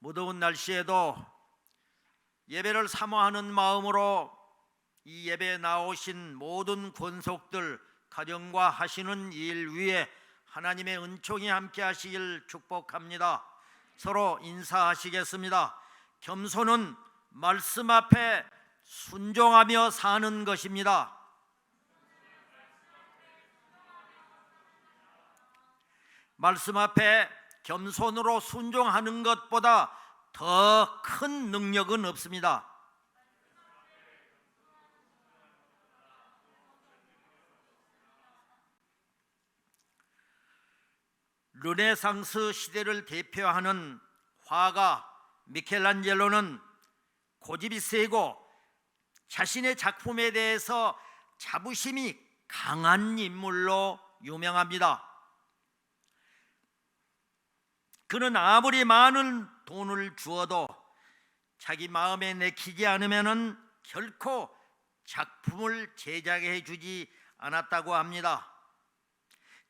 무더운 날씨에도 예배를 사모하는 마음으로 이 예배에 나오신 모든 권속들, 가정과 하시는 일 위에 하나님의 은총이 함께 하시길 축복합니다. 서로 인사하시겠습니다. 겸손은 말씀 앞에 순종하며 사는 것입니다. 말씀 앞에 겸손으로 순종하는 것보다 더 큰 능력은 없습니다. 르네상스 시대를 대표하는 화가 미켈란젤로는 고집이 세고 자신의 작품에 대해서 자부심이 강한 인물로 유명합니다. 그는 아무리 많은 돈을 주어도 자기 마음에 내키지 않으면은 결코 작품을 제작해 주지 않았다고 합니다.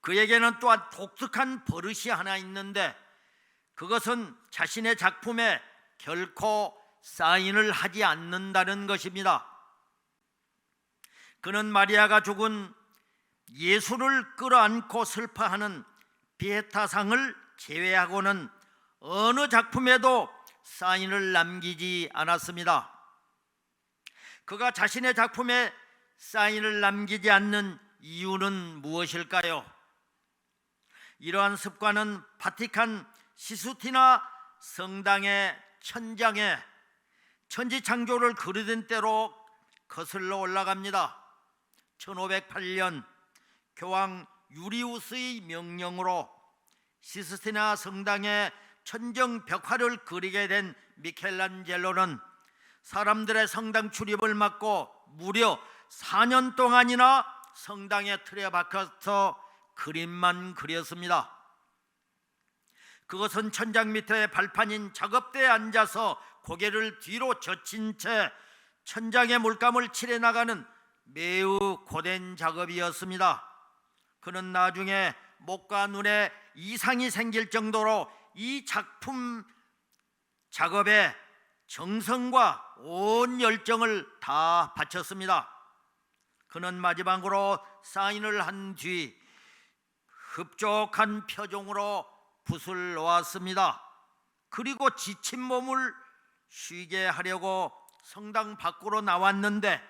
그에게는 또한 독특한 버릇이 하나 있는데 그것은 자신의 작품에 결코 사인을 하지 않는다는 것입니다. 그는 마리아가 죽은 예수를 끌어안고 슬퍼하는 비에타상을 제외하고는 어느 작품에도 사인을 남기지 않았습니다. 그가 자신의 작품에 사인을 남기지 않는 이유는 무엇일까요? 이러한 습관은 바티칸 시스티나 성당의 천장에 천지창조를 그려둔 때로 거슬러 올라갑니다. 1508년 교황 유리우스의 명령으로 시스티나 성당의 천정 벽화를 그리게 된 미켈란젤로는 사람들의 성당 출입을 막고 무려 4년 동안이나 성당의 틀에 박혀서 그림만 그렸습니다. 그것은 천장 밑에 발판인 작업대에 앉아서 고개를 뒤로 젖힌 채 천장에 물감을 칠해 나가는 매우 고된 작업이었습니다. 그는 나중에 목과 눈에 이상이 생길 정도로 이 작품 작업에 정성과 온 열정을 다 바쳤습니다. 그는 마지막으로 사인을 한 뒤 흡족한 표정으로 붓을 놓았습니다. 그리고 지친 몸을 쉬게 하려고 성당 밖으로 나왔는데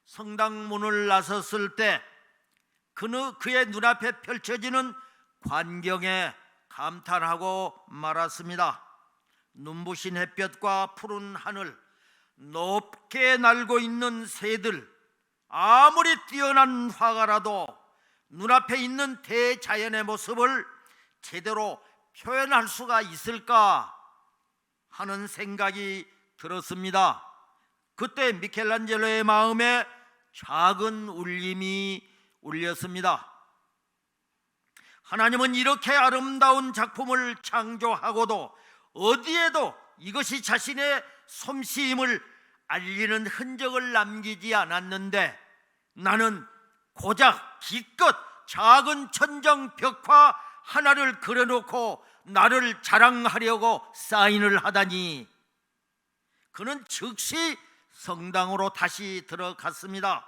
성당 문을 나섰을 때 그의 눈앞에 펼쳐지는 광경에 감탄하고 말았습니다. 눈부신 햇볕과 푸른 하늘, 높게 날고 있는 새들, 아무리 뛰어난 화가라도 눈앞에 있는 대자연의 모습을 제대로 표현할 수가 있을까 하는 생각이 들었습니다. 그때 미켈란젤로의 마음에 작은 울림이 울렸습니다. 하나님은 이렇게 아름다운 작품을 창조하고도 어디에도 이것이 자신의 솜씨임을 알리는 흔적을 남기지 않았는데 나는 고작 기껏 작은 천정 벽화 하나를 그려놓고 나를 자랑하려고 사인을 하다니. 그는 즉시 성당으로 다시 들어갔습니다.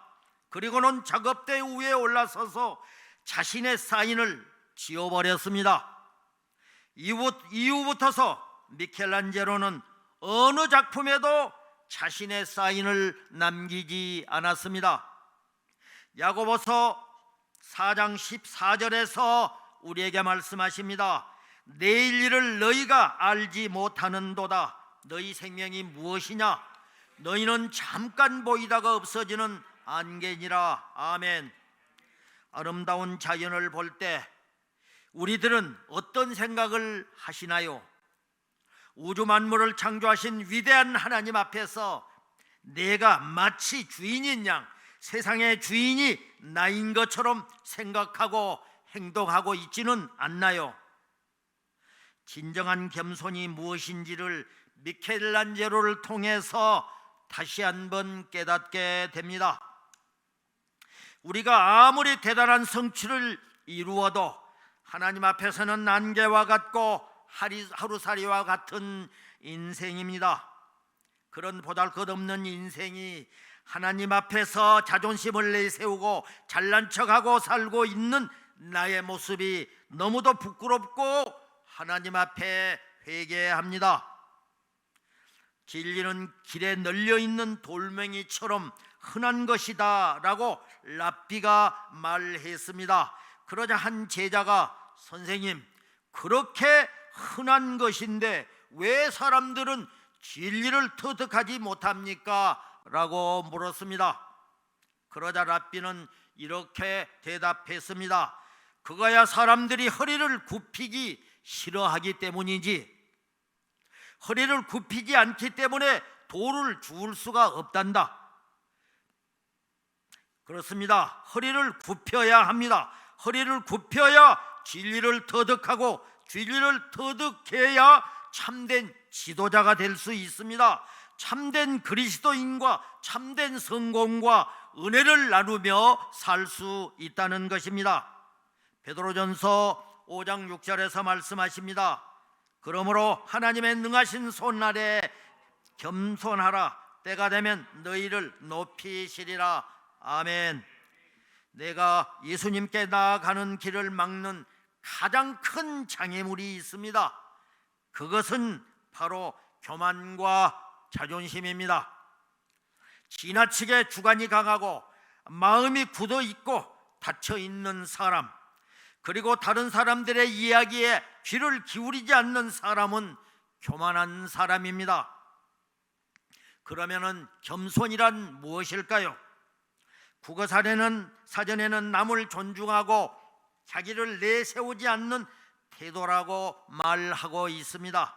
그리고는 작업대 위에 올라서서 자신의 사인을 지워버렸습니다. 이후부터서 미켈란젤로는 어느 작품에도 자신의 사인을 남기지 않았습니다. 야고보서 4장 14절에서 우리에게 말씀하십니다. 내일 일을 너희가 알지 못하는도다. 너희 생명이 무엇이냐? 너희는 잠깐 보이다가 없어지는 안개니라. 아멘. 아름다운 자연을 볼 때 우리들은 어떤 생각을 하시나요? 우주 만물을 창조하신 위대한 하나님 앞에서 내가 마치 주인인 양 세상의 주인이 나인 것처럼 생각하고 행동하고 있지는 않나요? 진정한 겸손이 무엇인지를 미켈란젤로를 통해서 다시 한번 깨닫게 됩니다. 우리가 아무리 대단한 성취를 이루어도 하나님 앞에서는 안개와 같고 하루살이와 같은 인생입니다. 그런 보잘것없는 인생이 하나님 앞에서 자존심을 내세우고 잘난 척하고 살고 있는 나의 모습이 너무도 부끄럽고 하나님 앞에 회개합니다. 진리는 길에 널려있는 돌멩이처럼 흔한 것이다 라고 랍비가 말했습니다. 그러자 한 제자가 선생님, 그렇게 흔한 것인데 왜 사람들은 진리를 터득하지 못합니까? 라고 물었습니다. 그러자 랍비는 이렇게 대답했습니다. 그거야 사람들이 허리를 굽히기 싫어하기 때문이지, 허리를 굽히지 않기 때문에 도를 주울 수가 없단다. 그렇습니다. 허리를 굽혀야 합니다. 허리를 굽혀야 진리를 터득하고 진리를 터득해야 참된 지도자가 될 수 있습니다. 참된 그리스도인과 참된 성공과 은혜를 나누며 살 수 있다는 것입니다. 베드로전서 5장 6절에서 말씀하십니다. 그러므로 하나님의 능하신 손 아래 겸손하라. 때가 되면 너희를 높이시리라. 아멘. 내가 예수님께 나아가는 길을 막는 가장 큰 장애물이 있습니다. 그것은 바로 교만과 자존심입니다. 지나치게 주관이 강하고 마음이 굳어 있고 닫혀 있는 사람, 그리고 다른 사람들의 이야기에 귀를 기울이지 않는 사람은 교만한 사람입니다. 그러면은 겸손이란 무엇일까요? 국어사전에는 남을 존중하고 자기를 내세우지 않는 태도라고 말하고 있습니다.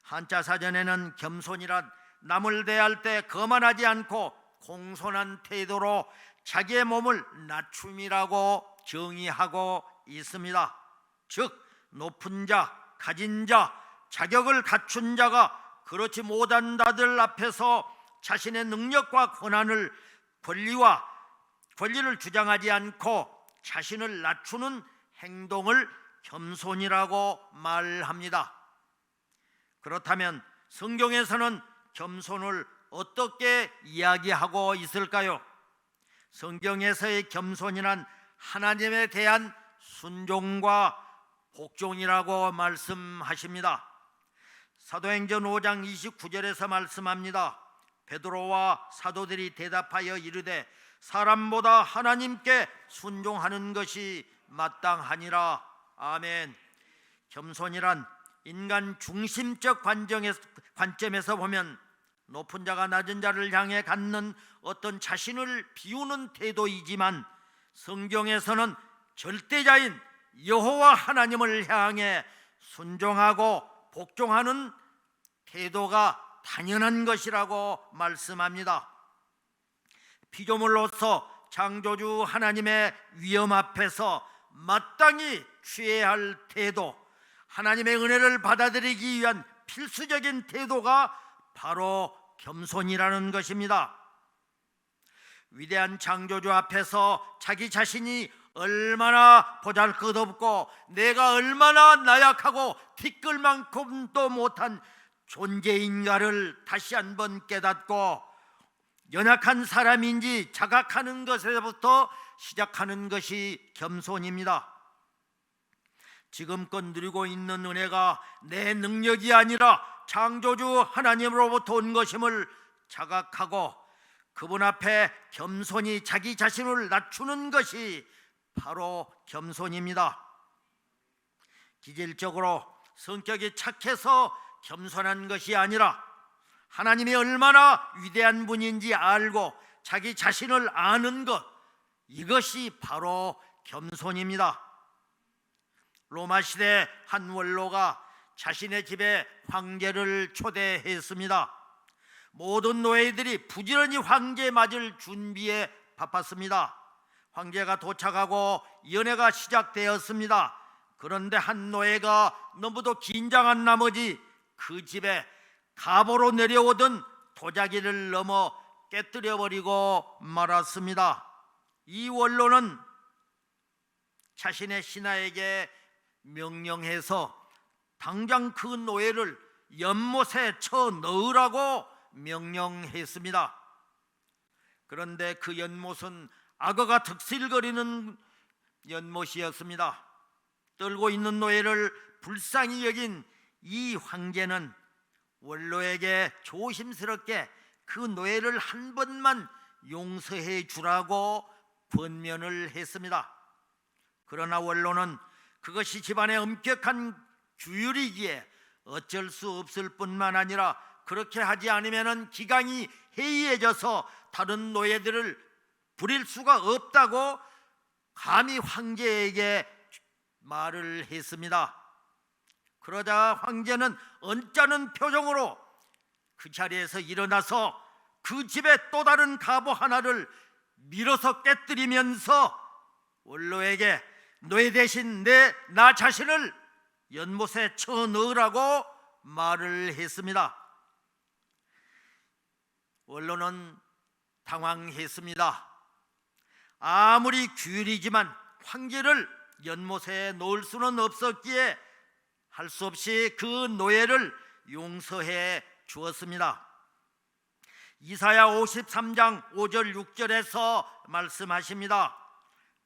한자 사전에는 겸손이란 남을 대할 때 거만하지 않고 공손한 태도로 자기의 몸을 낮춤이라고 정의하고 있습니다. 즉 높은 자, 가진 자, 자격을 갖춘 자가 그렇지 못한 자들 앞에서 자신의 능력과 권리를 주장하지 않고 자신을 낮추는 행동을 겸손이라고 말합니다. 그렇다면 성경에서는 겸손을 어떻게 이야기하고 있을까요? 성경에서의 겸손이란 하나님에 대한 순종과 복종이라고 말씀하십니다. 사도행전 5장 29절에서 말씀합니다. 베드로와 사도들이 대답하여 이르되 사람보다 하나님께 순종하는 것이 마땅하니라. 아멘. 겸손이란 인간 중심적 관점에서 보면 높은 자가 낮은 자를 향해 갖는 어떤 자신을 비우는 태도이지만, 성경에서는 절대자인 여호와 하나님을 향해 순종하고 복종하는 태도가 당연한 것이라고 말씀합니다. 피조물로서 창조주 하나님의 위엄 앞에서 마땅히 취해야 할 태도, 하나님의 은혜를 받아들이기 위한 필수적인 태도가 바로 겸손이라는 것입니다. 위대한 창조주 앞에서 자기 자신이 얼마나 보잘것없고 내가 얼마나 나약하고 티끌만큼도 못한 존재인가를 다시 한번 깨닫고 연약한 사람인지 자각하는 것에서부터 시작하는 것이 겸손입니다. 지금껏 누리고 있는 은혜가 내 능력이 아니라 창조주 하나님으로부터 온 것임을 자각하고 그분 앞에 겸손히 자기 자신을 낮추는 것이 바로 겸손입니다. 기질적으로 성격이 착해서 겸손한 것이 아니라 하나님이 얼마나 위대한 분인지 알고 자기 자신을 아는 것, 이것이 바로 겸손입니다. 로마 시대 한 원로가 자신의 집에 황제를 초대했습니다. 모든 노예들이 부지런히 황제 맞을 준비에 바빴습니다. 황제가 도착하고 연회가 시작되었습니다. 그런데 한 노예가 너무도 긴장한 나머지 그 집에 갑오로 내려오던 도자기를 넘어 깨뜨려 버리고 말았습니다. 이 원로는 자신의 신하에게 명령해서 당장 그 노예를 연못에 쳐 넣으라고 명령했습니다. 그런데 그 연못은 악어가 득실거리는 연못이었습니다. 떨고 있는 노예를 불쌍히 여긴 이 황제는 원로에게 조심스럽게 그 노예를 한 번만 용서해 주라고 권면을 했습니다. 그러나 원로는 그것이 집안의 엄격한 규율이기에 어쩔 수 없을 뿐만 아니라 그렇게 하지 않으면 기강이 해이해져서 다른 노예들을 부릴 수가 없다고 감히 황제에게 말을 했습니다. 그러자 황제는 언짢은 표정으로 그 자리에서 일어나서 그 집에 또 다른 갑오 하나를 밀어서 깨뜨리면서 원로에게 노예 대신 나 자신을 연못에 쳐 넣으라고 말을 했습니다. 원로는 당황했습니다. 아무리 규율이지만 황제를 연못에 놓을 수는 없었기에 할 수 없이 그 노예를 용서해 주었습니다. 이사야 53장 5절 6절에서 말씀하십니다.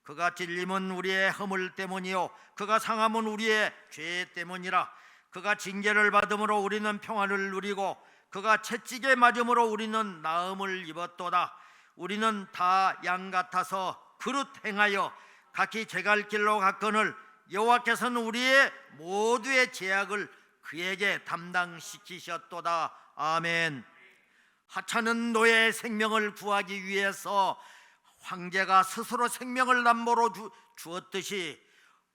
그가 찔림은 우리의 허물 때문이요 그가 상함은 우리의 죄 때문이라. 그가 징계를 받음으로 우리는 평안을 누리고 그가 채찍에 맞음으로 우리는 나음을 입었도다. 우리는 다 양 같아서 그릇 행하여 각기 제갈 길로 갔거늘 여호와께서는 우리의 모두의 죄악을 그에게 담당시키셨도다. 아멘. 하찮은 노예의 생명을 구하기 위해서 황제가 스스로 생명을 담보로 주었듯이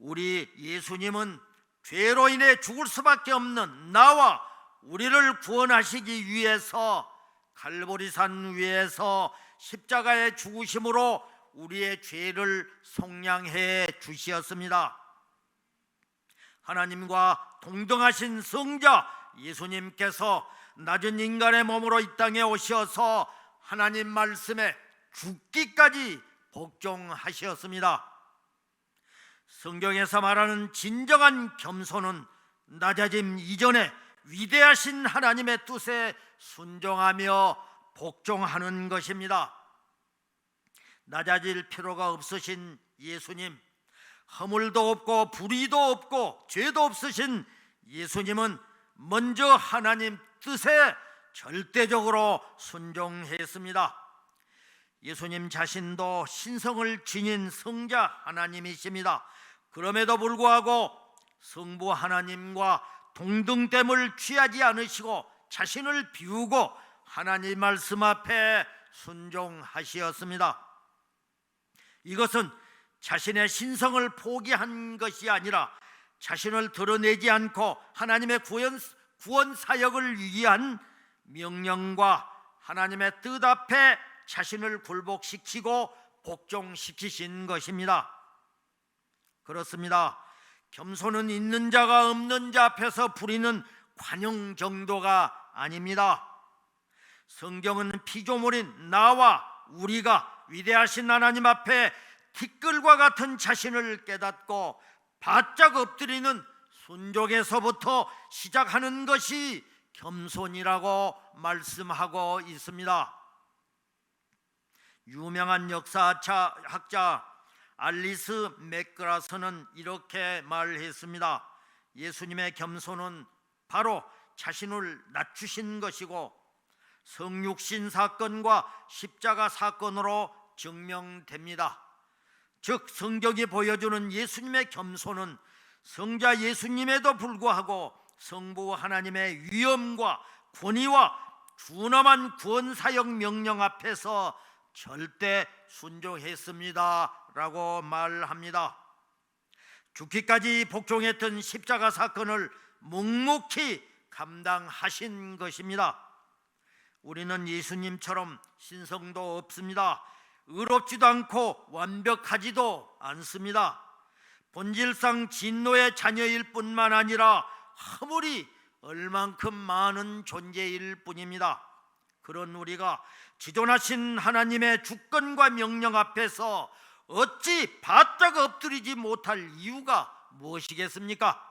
우리 예수님은 죄로 인해 죽을 수밖에 없는 나와 우리를 구원하시기 위해서 갈보리산 위에서 십자가의 죽으심으로 우리의 죄를 속량해 주시었습니다. 하나님과 동등하신 성자 예수님께서 낮은 인간의 몸으로 이 땅에 오셔서 하나님 말씀에 죽기까지 복종하셨습니다. 성경에서 말하는 진정한 겸손은 낮아짐 이전에 위대하신 하나님의 뜻에 순종하며 복종하는 것입니다. 낮아질 필요가 없으신 예수님, 허물도 없고 불의도 없고 죄도 없으신 예수님은 먼저 하나님 뜻에 절대적으로 순종했습니다. 예수님 자신도 신성을 지닌 성자 하나님이십니다. 그럼에도 불구하고 성부 하나님과 동등됨을 취하지 않으시고 자신을 비우고 하나님 말씀 앞에 순종하시었습니다. 이것은 자신의 신성을 포기한 것이 아니라 자신을 드러내지 않고 하나님의 구원 사역을 위한 명령과 하나님의 뜻 앞에 자신을 굴복시키고 복종시키신 것입니다. 그렇습니다. 겸손은 있는 자가 없는 자 앞에서 부리는 관용 정도가 아닙니다. 성경은 피조물인 나와 우리가 위대하신 하나님 앞에 티끌과 같은 자신을 깨닫고 바짝 엎드리는 순종에서부터 시작하는 것이 겸손이라고 말씀하고 있습니다. 유명한 역사학자 알리스 맥그라서는 이렇게 말했습니다. 예수님의 겸손은 바로 자신을 낮추신 것이고 성육신 사건과 십자가 사건으로 증명됩니다. 즉 성경이 보여주는 예수님의 겸손은 성자 예수님에도 불구하고 성부 하나님의 위엄과 권위와 준엄한 구원사역 명령 앞에서 절대 순종했습니다 라고 말합니다. 죽기까지 복종했던 십자가 사건을 묵묵히 감당하신 것입니다. 우리는 예수님처럼 신성도 없습니다. 의롭지도 않고 완벽하지도 않습니다. 본질상 진노의 자녀일 뿐만 아니라 허물이 얼만큼 많은 존재일 뿐입니다. 그런 우리가 지존하신 하나님의 주권과 명령 앞에서 어찌 바짝 엎드리지 못할 이유가 무엇이겠습니까?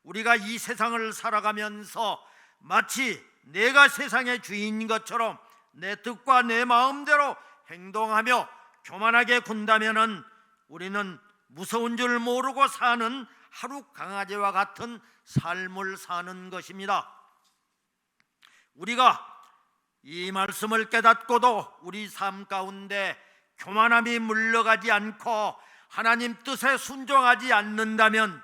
우리가 이 세상을 살아가면서 마치 내가 세상의 주인인 것처럼 내 뜻과 내 마음대로 행동하며 교만하게 군다면은 우리는 무서운 줄 모르고 사는 하루 강아지와 같은 삶을 사는 것입니다. 우리가 이 말씀을 깨닫고도 우리 삶 가운데 교만함이 물러가지 않고 하나님 뜻에 순종하지 않는다면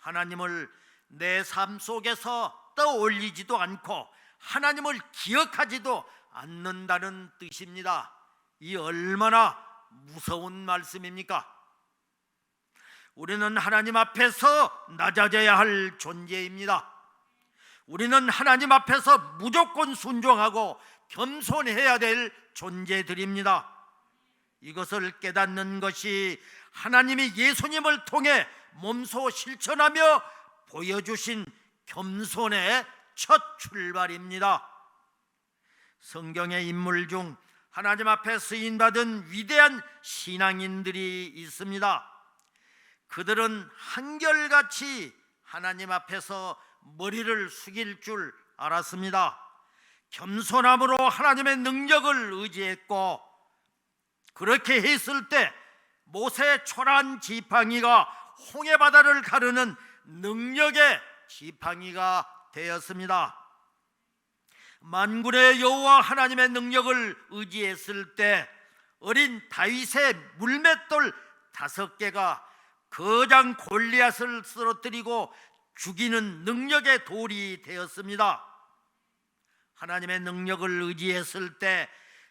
하나님을 내 삶 속에서 떠올리지도 않고 하나님을 기억하지도 않는다는 뜻입니다. 이 얼마나 무서운 말씀입니까? 우리는 하나님 앞에서 낮아져야 할 존재입니다. 우리는 하나님 앞에서 무조건 순종하고 겸손해야 될 존재들입니다. 이것을 깨닫는 것이 하나님이 예수님을 통해 몸소 실천하며 보여주신 겸손의 첫 출발입니다. 성경의 인물 중 하나님 앞에 쓰임받은 위대한 신앙인들이 있습니다. 그들은 한결같이 하나님 앞에서 머리를 숙일 줄 알았습니다. 겸손함으로 하나님의 능력을 의지했고, 그렇게 했을 때 모세의 초라한 지팡이가 홍해바다를 가르는 능력의 지팡이가 되었습니다. 만군의 여호와 하나님의 능력을 의지했을 때 어린 다윗의 물맷돌 5개가 거장 골리앗을 쓰러뜨리고 죽이는 능력의 돌이 되었습니다. 하나님의 능력을 의지했을 때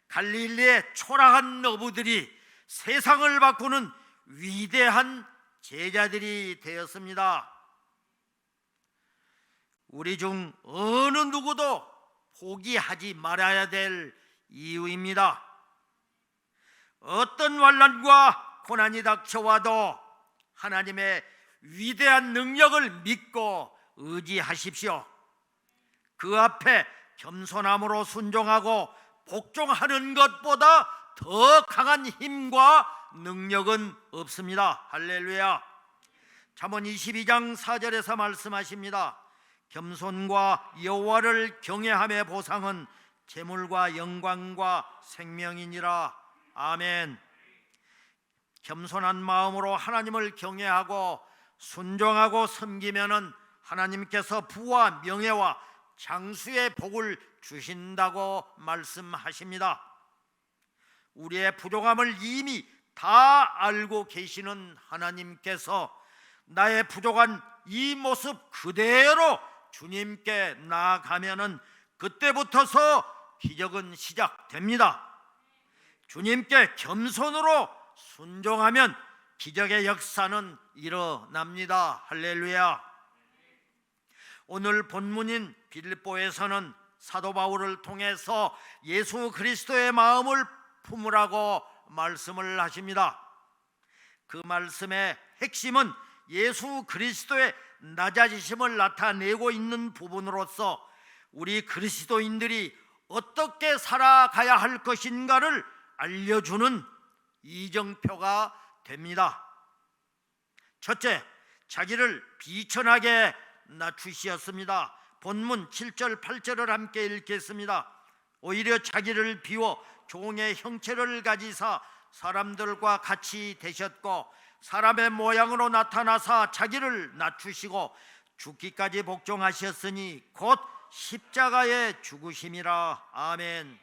갈릴리의 초라한 어부들이 세상을 바꾸는 위대한 제자들이 되었습니다. 우리 중 어느 누구도 포기하지 말아야 될 이유입니다. 어떤 환난과 고난이 닥쳐와도 하나님의 위대한 능력을 믿고 의지하십시오. 그 앞에 겸손함으로 순종하고 복종하는 것보다 더 강한 힘과 능력은 없습니다. 할렐루야. 잠언 22장 4절에서 말씀하십니다. 겸손과 여호와를 경외함의 보상은 재물과 영광과 생명이니라. 아멘. 겸손한 마음으로 하나님을 경외하고 순종하고 섬기면은 하나님께서 부와 명예와 장수의 복을 주신다고 말씀하십니다. 우리의 부족함을 이미 다 알고 계시는 하나님께서 나의 부족한 이 모습 그대로 주님께 나아가면은 그때부터서 기적은 시작됩니다. 주님께 겸손으로 순종하면 기적의 역사는 일어납니다. 할렐루야. 오늘 본문인 빌립보에서는 사도 바울을 통해서 예수 그리스도의 마음을 품으라고 말씀을 하십니다. 그 말씀의 핵심은 예수 그리스도의 낮아지심을 나타내고 있는 부분으로서 우리 그리스도인들이 어떻게 살아가야 할 것인가를 알려주는 이정표가 됩니다. 첫째, 자기를 비천하게 낮추시었습니다. 본문 7절 8절을 함께 읽겠습니다. 오히려 자기를 비워 종의 형체를 가지사 사람들과 같이 되셨고 사람의 모양으로 나타나사 자기를 낮추시고 죽기까지 복종하셨으니 곧 십자가에 죽으심이라. 아멘.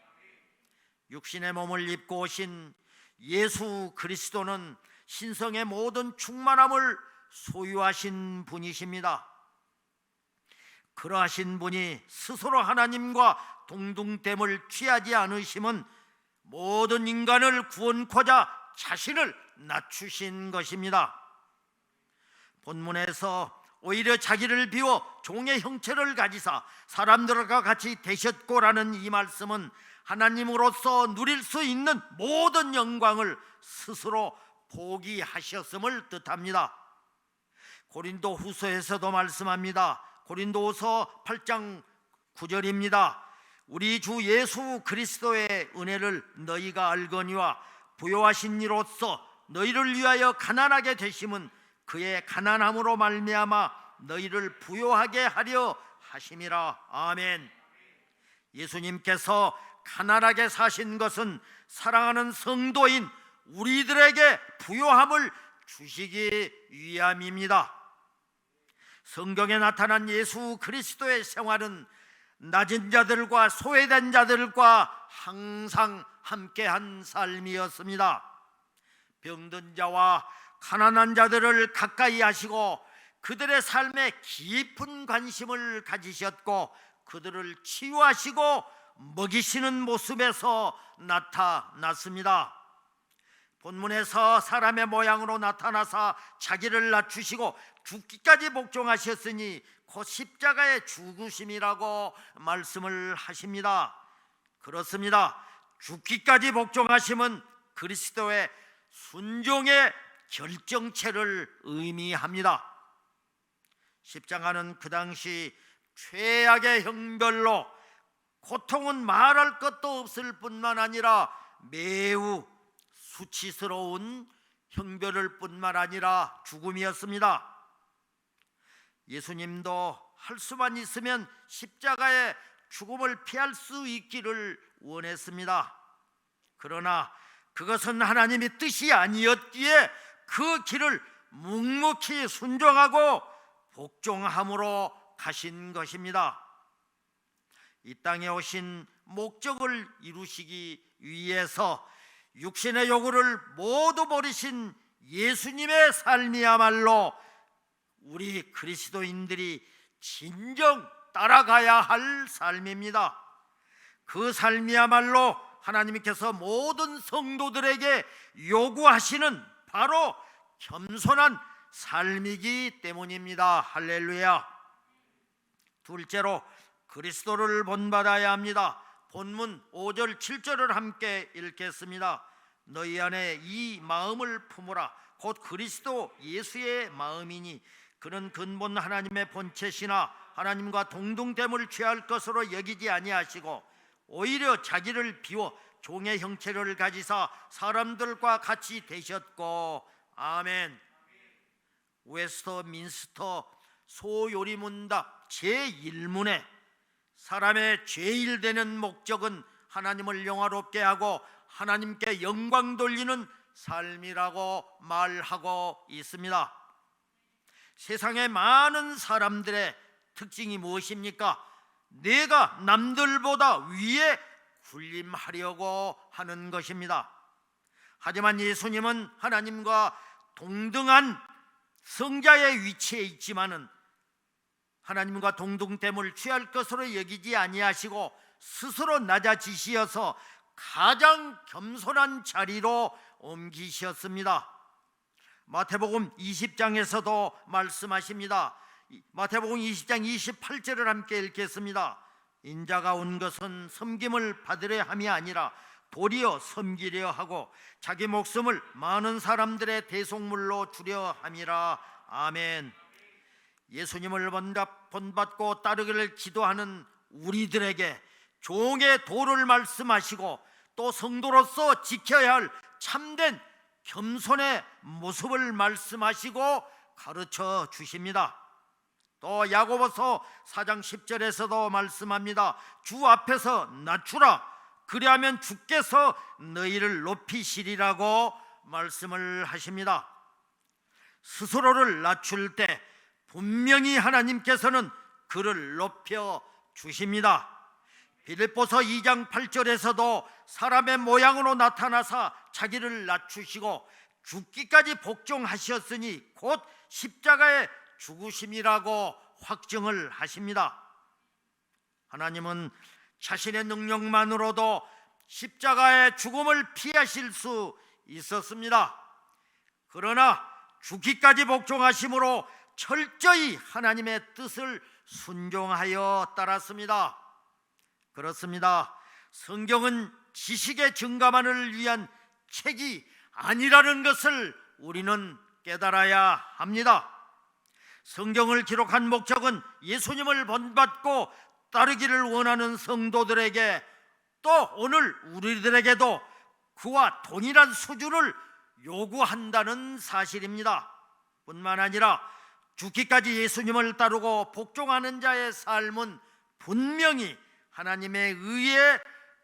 육신의 몸을 입고 오신 예수 그리스도는 신성의 모든 충만함을 소유하신 분이십니다. 그러하신 분이 스스로 하나님과 동등됨을 취하지 않으심은 모든 인간을 구원코자 자신을 낮추신 것입니다. 본문에서 오히려 자기를 비워 종의 형체를 가지사 사람들과 같이 되셨고라는 이 말씀은 하나님으로서 누릴 수 있는 모든 영광을 스스로 포기하셨음을 뜻합니다. 고린도 후서에서도 말씀합니다. 고린도후서 8장 9절입니다. 우리 주 예수 그리스도의 은혜를 너희가 알거니와 부요하신 이로써 너희를 위하여 가난하게 되심은 그의 가난함으로 말미암아 너희를 부요하게 하려 하심이라. 아멘. 예수님께서 가난하게 사신 것은 사랑하는 성도인 우리들에게 부요함을 주시기 위함입니다. 성경에 나타난 예수 그리스도의 생활은 낮은 자들과 소외된 자들과 항상 함께한 삶이었습니다. 병든 자와 가난한 자들을 가까이 하시고 그들의 삶에 깊은 관심을 가지셨고 그들을 치유하시고 먹이시는 모습에서 나타났습니다. 본문에서 사람의 모양으로 나타나사 자기를 낮추시고 죽기까지 복종하셨으니 곧 십자가의 죽으심이라고 말씀을 하십니다. 그렇습니다. 죽기까지 복종하심은 그리스도의 순종의 결정체를 의미합니다. 십자가는 그 당시 최악의 형벌로 고통은 말할 것도 없을 뿐만 아니라 매우 수치스러운 형벌일 뿐만 아니라 죽음이었습니다. 예수님도 할 수만 있으면 십자가의 죽음을 피할 수 있기를 원했습니다. 그러나 그것은 하나님의 뜻이 아니었기에 그 길을 묵묵히 순종하고 복종함으로 가신 것입니다. 이 땅에 오신 목적을 이루시기 위해서 육신의 요구를 모두 버리신 예수님의 삶이야말로 우리 그리스도인들이 진정 따라가야 할 삶입니다. 그 삶이야말로 하나님께서 모든 성도들에게 요구하시는 바로 겸손한 삶이기 때문입니다. 할렐루야. 둘째로 그리스도를 본받아야 합니다. 본문 5절 7절을 함께 읽겠습니다. 너희 안에 이 마음을 품으라. 곧 그리스도 예수의 마음이니 그는 근본 하나님의 본체시나 하나님과 동등됨을 취할 것으로 여기지 아니하시고 오히려 자기를 비워 종의 형체를 가지사 사람들과 같이 되셨고. 아멘. 웨스터민스터 소요리문답 제1문에 사람의 제일 되는 목적은 하나님을 영화롭게 하고 하나님께 영광 돌리는 삶이라고 말하고 있습니다. 세상의 많은 사람들의 특징이 무엇입니까? 내가 남들보다 위에 군림하려고 하는 것입니다. 하지만 예수님은 하나님과 동등한 성자의 위치에 있지만은 하나님과 동등됨을 취할 것으로 여기지 아니하시고 스스로 낮아지시어서 가장 겸손한 자리로 옮기셨습니다. 마태복음 20장에서도 말씀하십니다. 마태복음 20장 28절을 함께 읽겠습니다. 인자가 온 것은 섬김을 받으려 함이 아니라 도리어 섬기려 하고 자기 목숨을 많은 사람들의 대속물로 주려 함이라. 아멘. 예수님을 본받고 따르기를 기도하는 우리들에게 종의 도를 말씀하시고 또 성도로서 지켜야 할 참된 겸손의 모습을 말씀하시고 가르쳐 주십니다. 또 야고보서 4장 10절에서도 말씀합니다. 주 앞에서 낮추라. 그리하면 주께서 너희를 높이시리라고 말씀을 하십니다. 스스로를 낮출 때 분명히 하나님께서는 그를 높여 주십니다. 빌립보서 2장 8절에서도 사람의 모양으로 나타나사 자기를 낮추시고 죽기까지 복종하셨으니 곧 십자가의 죽으심이라고 확증을 하십니다. 하나님은 자신의 능력만으로도 십자가의 죽음을 피하실 수 있었습니다. 그러나 죽기까지 복종하심으로 철저히 하나님의 뜻을 순종하여 따랐습니다. 그렇습니다. 성경은 지식의 증가만을 위한 책이 아니라는 것을 우리는 깨달아야 합니다. 성경을 기록한 목적은 예수님을 본받고 따르기를 원하는 성도들에게 또 오늘 우리들에게도 그와 동일한 수준을 요구한다는 사실입니다. 뿐만 아니라 죽기까지 예수님을 따르고 복종하는 자의 삶은 분명히 하나님에 의해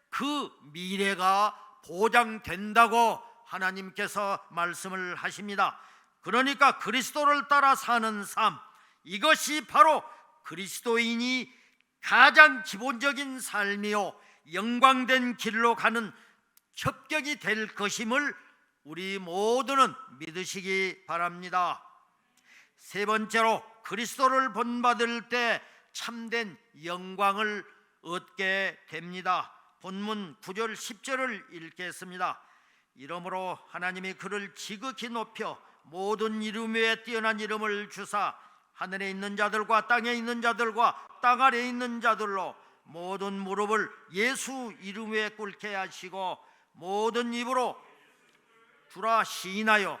그 미래가 보장된다고 하나님께서 말씀을 하십니다. 그러니까 그리스도를 따라 사는 삶, 이것이 바로 그리스도인이 가장 기본적인 삶이요 영광된 길로 가는 협격이 될 것임을 우리 모두는 믿으시기 바랍니다. 세 번째로, 그리스도를 본받을 때 참된 영광을 얻게 됩니다. 본문 9절 10절을 읽겠습니다. 이러므로 하나님이 그를 지극히 높여 모든 이름 위에 뛰어난 이름을 주사 하늘에 있는 자들과 땅에 있는 자들과 땅 아래에 있는 자들로 모든 무릎을 예수 이름 위에 꿇게 하시고 모든 입으로 주라 시인하여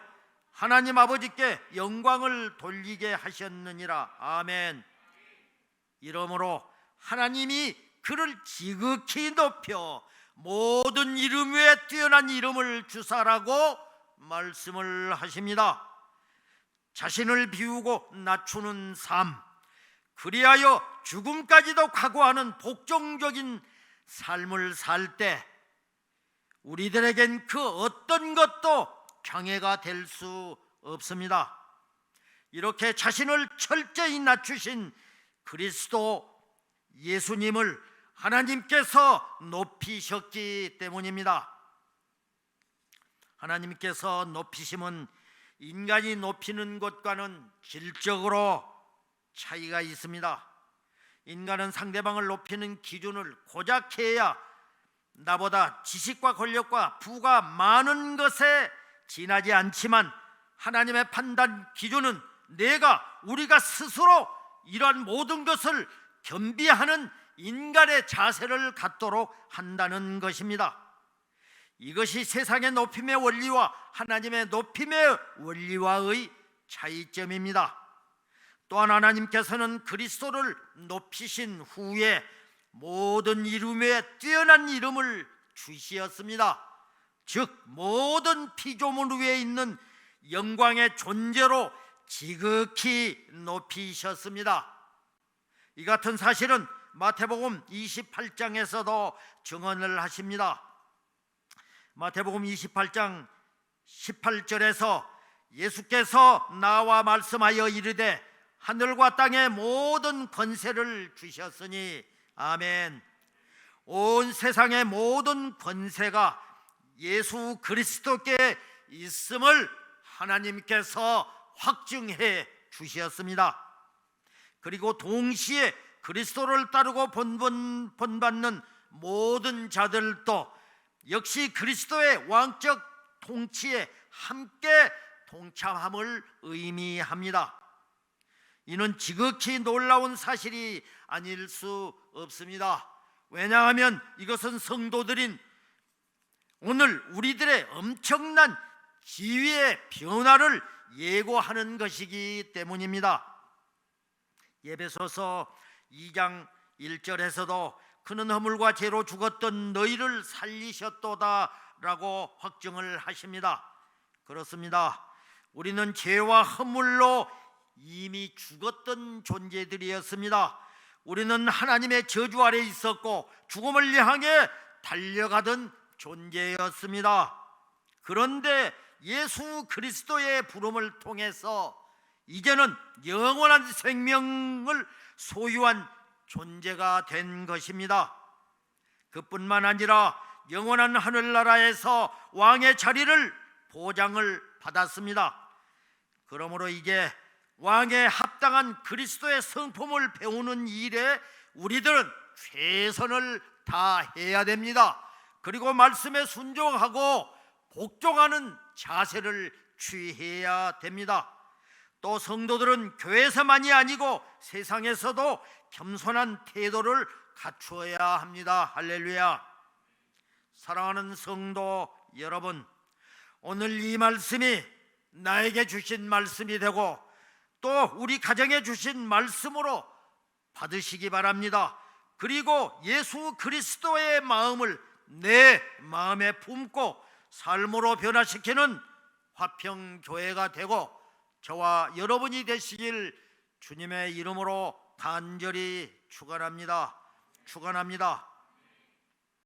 하나님 아버지께 영광을 돌리게 하셨느니라. 아멘. 이러므로 하나님이 그를 지극히 높여 모든 이름 위에 뛰어난 이름을 주사라고 말씀을 하십니다. 자신을 비우고 낮추는 삶, 그리하여 죽음까지도 각오하는 복종적인 삶을 살 때 우리들에겐 그 어떤 것도 장애가 될 수 없습니다. 이렇게 자신을 철저히 낮추신 그리스도 예수님을 하나님께서 높이셨기 때문입니다. 하나님께서 높이심은 인간이 높이는 것과는 질적으로 차이가 있습니다. 인간은 상대방을 높이는 기준을 고작 해야 나보다 지식과 권력과 부가 많은 것에 지나지 않지만, 하나님의 판단 기준은 우리가 스스로 이러한 모든 것을 겸비하는 인간의 자세를 갖도록 한다는 것입니다. 이것이 세상의 높임의 원리와 하나님의 높임의 원리와의 차이점입니다. 또한 하나님께서는 그리스도를 높이신 후에 모든 이름에 뛰어난 이름을 주시었습니다. 즉 모든 피조물 위에 있는 영광의 존재로 지극히 높이셨습니다. 이 같은 사실은 마태복음 28장에서도 증언을 하십니다. 마태복음 28장 18절에서 예수께서 나와 말씀하여 이르되 하늘과 땅의 모든 권세를 주셨으니 아멘. 온 세상의 모든 권세가 예수 그리스도께 있음을 하나님께서 확증해 주셨습니다. 그리고 동시에 그리스도를 따르고 본받는 모든 자들도 역시 그리스도의 왕적 통치에 함께 동참함을 의미합니다. 이는 지극히 놀라운 사실이 아닐 수 없습니다. 왜냐하면 이것은 성도들인 오늘 우리들의 엄청난 지위의 변화를 예고하는 것이기 때문입니다. 에베소서 2장 1절에서도 그는 허물과 죄로 죽었던 너희를 살리셨도다 라고 확증을 하십니다. 그렇습니다. 우리는 죄와 허물로 이미 죽었던 존재들이었습니다. 우리는 하나님의 저주 아래 있었고 죽음을 향해 달려가던 존재였습니다. 그런데 예수 그리스도의 부름을 통해서 이제는 영원한 생명을 소유한 존재가 된 것입니다. 그뿐만 아니라 영원한 하늘나라에서 왕의 자리를 보장을 받았습니다. 그러므로 이제 왕에 합당한 그리스도의 성품을 배우는 일에 우리들은 최선을 다해야 됩니다. 그리고 말씀에 순종하고 복종하는 자세를 취해야 됩니다. 또 성도들은 교회에서만이 아니고 세상에서도 겸손한 태도를 갖추어야 합니다. 할렐루야. 사랑하는 성도 여러분, 오늘 이 말씀이 나에게 주신 말씀이 되고 또 우리 가정에 주신 말씀으로 받으시기 바랍니다. 그리고 예수 그리스도의 마음을 내 마음에 품고 삶으로 변화시키는 화평교회가 되고 저와 여러분이 되시길 주님의 이름으로 간절히 축원합니다.